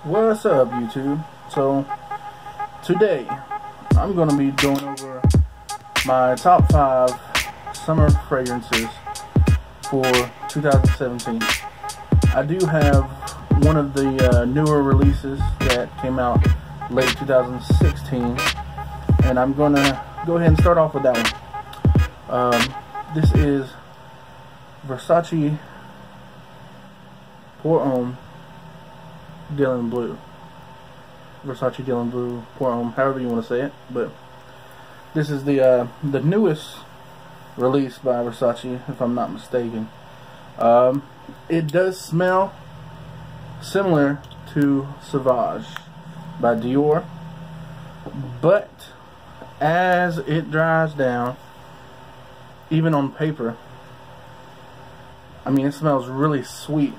What's up, YouTube? So today I'm going to be going over my top 5 summer fragrances for 2017. I do have one of the newer releases that came out late 2016, and I'm going to go ahead and start off with that one. This is Versace Pour Homme Dylan Blue. Versace Dylan Blue Pour Homme, however you want to say it. But this is the newest release by Versace, if I'm not mistaken. It does smell similar to Sauvage by Dior, but as it dries down, even on paper, I mean, it smells really sweet.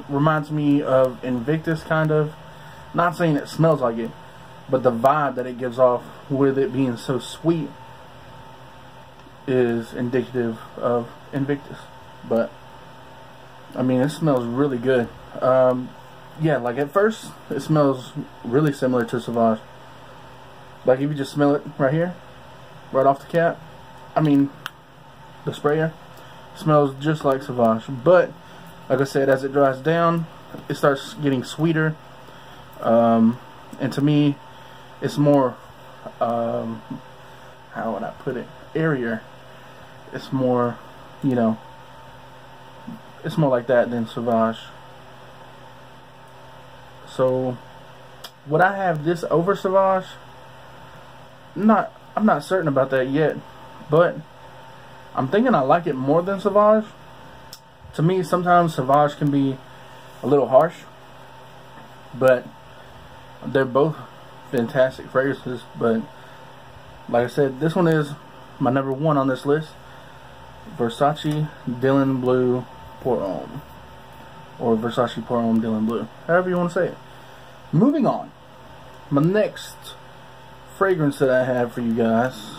Reminds me of Invictus, kind of. Not saying it smells like it, but the vibe that it gives off with it being so sweet is indicative of Invictus. But I mean, it smells really good. Yeah, like at first it smells really similar to Sauvage. Like if you just smell it right here, right off the cap, I mean the sprayer, smells just like Sauvage. But like I said, as it dries down, it starts getting sweeter, and to me it's more, how would I put it, airier. It's more, you know, it's more like that than Sauvage. So would I have this over Sauvage? I'm not certain about that yet, but I'm thinking I like it more than Sauvage. To me, sometimes Sauvage can be a little harsh, but they're both fantastic fragrances. But like I said, this one is my number 1 on this list. Versace Dylan Blue Pour Homme, or Versace Pour Homme Dylan Blue, however you want to say it. Moving on, my next fragrance that I have for you guys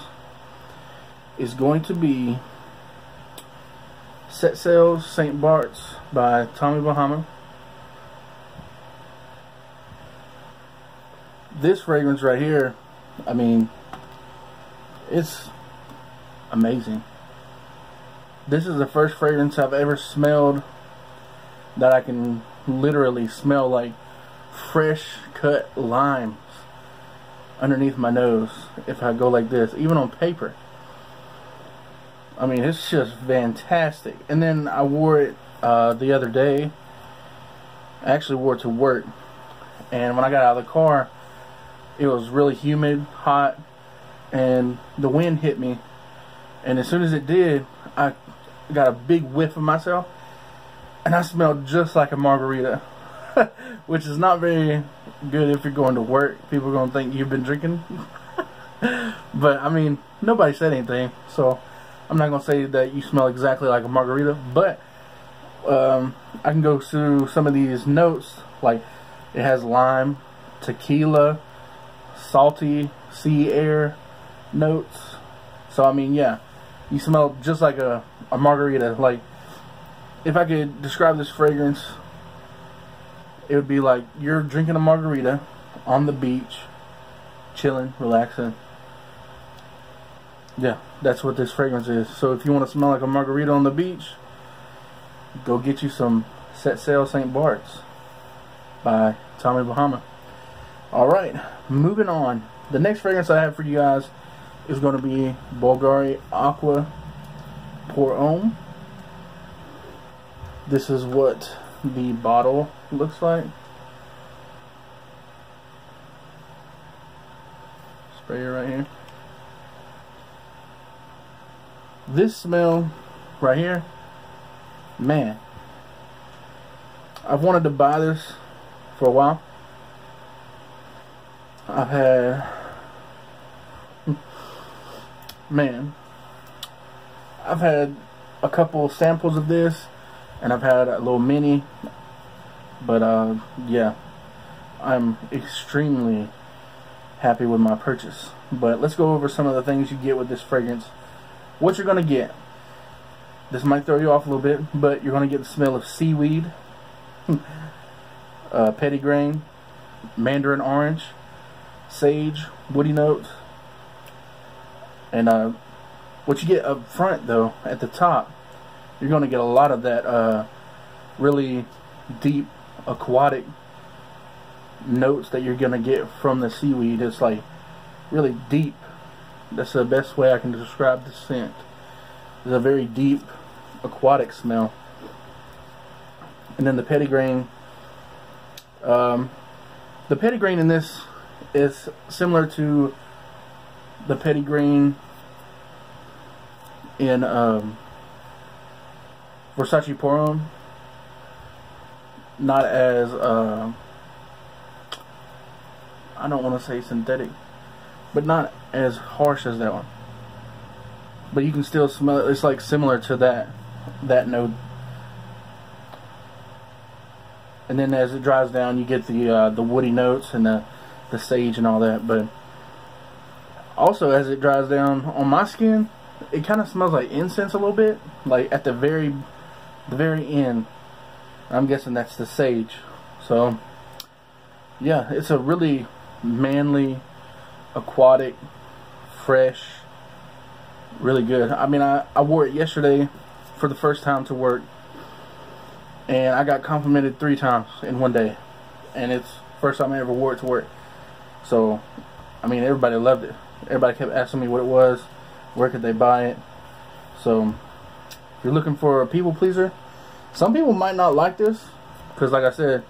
is going to be Set Sails St. Barts by Tommy Bahama. This fragrance right here, I mean, it's amazing. This is the first fragrance I've ever smelled that I can literally smell like fresh cut limes underneath my nose if I go like this, even on paper. I mean, it's just fantastic. And then I wore it the other day. I actually wore it to work, and when I got out of the car, it was really humid, hot, and the wind hit me, and as soon as it did, I got a big whiff of myself, and I smelled just like a margarita. Which is not very good if you're going to work. People are going to think you've been drinking. But I mean, nobody said anything, so I'm not going to say that you smell exactly like a margarita. But I can go through some of these notes. Like, it has lime, tequila, salty sea air notes. So I mean, yeah, you smell just like a margarita. Like, if I could describe this fragrance, it would be like you're drinking a margarita on the beach, chilling, relaxing. Yeah, that's what this fragrance is. So if you want to smell like a margarita on the beach, go get you some Set Sail St. Barts by Tommy Bahama. Alright, moving on. The next fragrance I have for you guys is going to be Bulgari Aqua Pour Homme. This is what the bottle looks like. Sprayer right here. This smell right here, man, I've wanted to buy this for a while. I've had, man, I've had a couple samples of this, and I've had a little mini, but yeah, I'm extremely happy with my purchase. But let's go over some of the things you get with this fragrance. What you're going to get, this might throw you off a little bit, but you're going to get the smell of seaweed, petitgrain, mandarin orange, sage, woody notes. And what you get up front though, at the top, you're going to get a lot of that really deep aquatic notes that you're going to get from the seaweed. It's like really deep. That's the best way I can describe the scent. It's a very deep aquatic smell. And then the petitgrain, in this is similar to the petitgrain in Versace Pour-On. Not as I don't want to say synthetic, but not as harsh as that one. But you can still smell it. It's like similar to that note. And then as it dries down, you get the woody notes and the sage and all that. But also, as it dries down on my skin, it kind of smells like incense a little bit, like at the very end. I'm guessing that's the sage. So yeah, it's a really manly, aquatic, fresh, really good. I mean, I wore it yesterday for the first time to work, and I got complimented 3 times in one day, and it's the first time I ever wore it to work. So I mean, everybody loved it. Everybody kept asking me what it was, where could they buy it. So if you're looking for a people pleaser, some people might not like this because, like I said,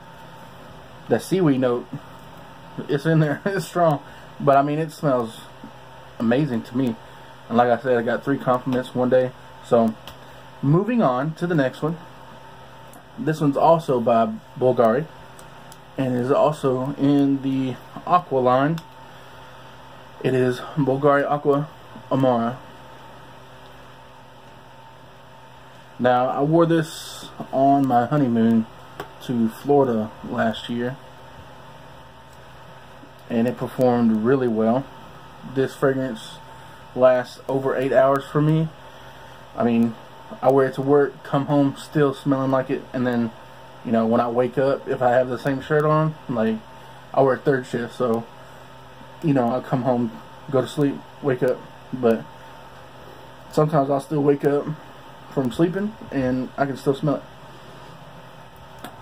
that seaweed note, it's in there. It's strong, but I mean, it smells amazing to me. And like I said, I got 3 compliments one day. So moving on to the next one. This one's also by Bulgari and is also in the Aqua line. It is Bulgari Aqua Amara. Now, I wore this on my honeymoon to Florida last year, and it performed really well. This fragrance lasts over 8 hours for me. I mean, I wear it to work, come home still smelling like it, and then, you know, when I wake up, if I have the same shirt on, like, I work 3rd shift, so, you know, I come home, go to sleep, wake up, but sometimes I'll still wake up from sleeping and I can still smell it.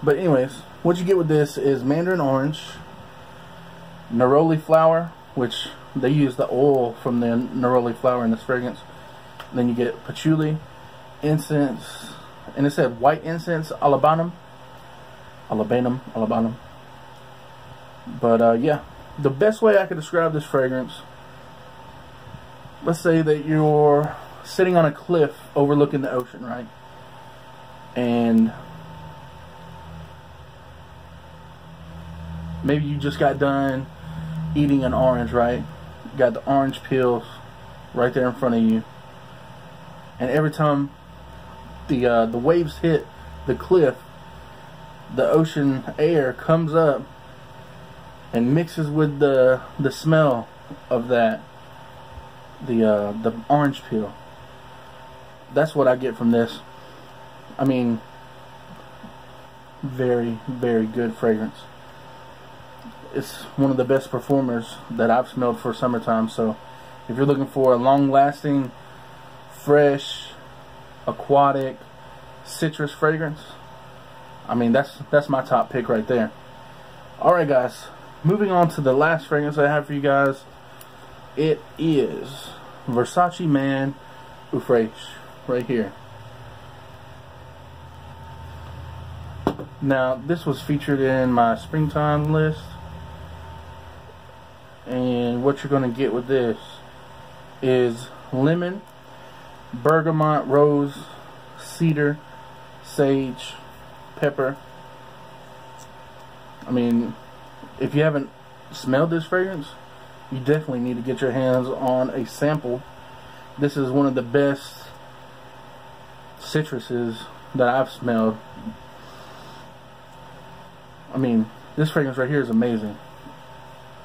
But anyways, what you get with this is mandarin orange, neroli flower, which they use the oil from the neroli flower in this fragrance. Then you get patchouli, incense, and it said white incense, alabanum. But yeah, the best way I could describe this fragrance, let's say that you're sitting on a cliff overlooking the ocean, right? And maybe you just got done eating an orange, right? You got the orange peels right there in front of you, and every time the waves hit the cliff, the ocean air comes up and mixes with the smell of that, the orange peel. That's what I get from this. I mean, very, very good fragrance. It's one of the best performers that I've smelled for summertime. So if you're looking for a long-lasting, fresh, aquatic, citrus fragrance, I mean, that's my top pick right there. Alright guys, moving on to the last fragrance I have for you guys. It is Versace Man Fresh, right here. Now, this was featured in my springtime list, and what you're going to get with this is lemon, bergamot, rose, cedar, sage, pepper. I mean, if you haven't smelled this fragrance, you definitely need to get your hands on a sample. This is one of the best citruses that I've smelled. I mean, this fragrance right here is amazing,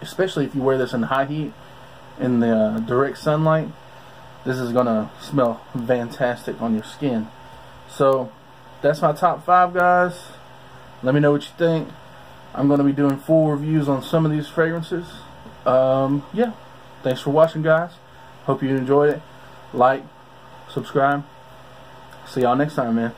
especially if you wear this in high heat, in the direct sunlight. This is gonna smell fantastic on your skin. So that's my top 5, guys. Let me know what you think. I'm going to be doing full reviews on some of these fragrances. Yeah, thanks for watching, guys. Hope you enjoyed it. Like, subscribe. See y'all next time, man.